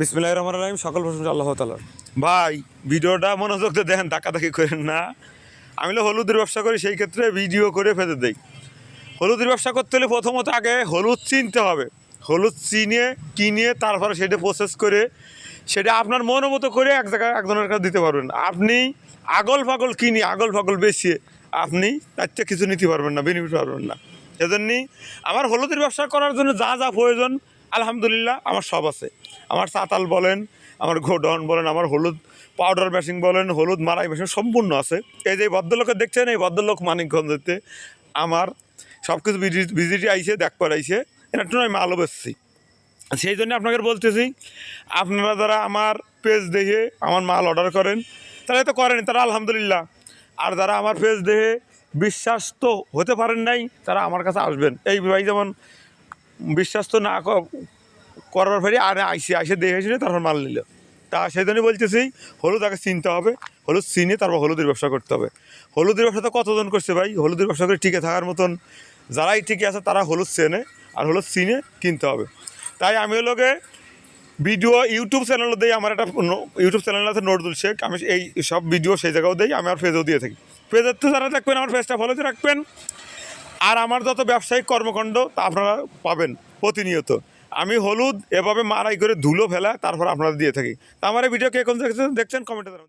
বিসমিল্লাহির রহমানির রহিম। সকল প্রশংসা আল্লাহ তাআলার। ভাই ভিডিওটা মনোযোগ দিয়ে দেখেন, তাকাতাকি করেন না। আমি হলুদের ব্যবসা করি, সেই ক্ষেত্রে ভিডিও করে ফেলে দেই। হলুদের ব্যবসা করতে হলে প্রথমত আগে হলুদ চিনতে হবে। হলুদ চিনে কিনে তারপরে সেটা প্রসেস করে সেটা আপনার মন মতো করে এক জায়গায় একজনের কাছে দিতে পারবেন। আপনি আগল ফাগল কিনি আগল ফাগল বেশি আপনি তার থেকে কিছু নিতে পারবেন না, বেনিফিট পারবেন না। সেজন্যই আমার হলুদের ব্যবসা করার জন্য যা যা প্রয়োজন আলহামদুলিল্লাহ আমার সব আছে। আমার চাতাল বলেন, আমার গোডাউন বলেন, আমার হলুদ পাউডার মেশিন বলেন, হলুদ মারাই মেশিন সম্পূর্ণ আছে। এই যে ভদ্রলোকে দেখছেন, এই ভদ্রলোক মানিকগঞ্জেতে আমার সব কিছু ভিজিটে আইসে দেখ করাইছে, এটা একটু নয় মালও বেচছি। সেই জন্য আপনাকে বলতেছি, আপনারা যারা আমার পেজ দেখে আমার মাল অর্ডার করেন তারা তো করেন, তারা আলহামদুলিল্লাহ। আর যারা আমার পেজ দেখে বিশ্বাস তো হতে পারেন নাই, তারা আমার কাছে আসবেন। এই ভাই যেমন বিশ্বাস তো না করার ফেরে আর আইসে দেখে এসে তারপর মাল নিল। তা সেই জন্যই বলতেছি, হলুদ আগে চিনতে হবে, হলুদ চিনে তারপর হলুদের ব্যবসা করতে হবে। হলুদের ব্যবসা তো কতজন করছে ভাই, হলুদের ব্যবসা করে টিকে থাকার মতন যারাই টিকে আছে তারা হলুদ চেনে আর হলুদ চিনে কিনতে হবে। তাই আমি হলোকে ভিডিও ইউটিউব চ্যানেলও দিই। আমার একটা ইউটিউব চ্যানেল আছে নজরুল শেখ, আমি এই সব ভিডিও সেই জায়গাও দিই। আমি আমার পেজও দিয়ে থাকি। পেজের তো যারা দেখবেন আমার পেজটা ফলোতে রাখবেন। আর আমার যত ব্যবসায়িক কর্মকাণ্ড তা আপনারা পাবেন প্রতিনিয়ত। আমি হলুদ এভাবে মারাই করে ধুলো ফেলা তারপর আপনারা দিয়ে থাকি। তা আমার এই ভিডিও কে কোন দেখছেন কমেন্টে জানাবেন।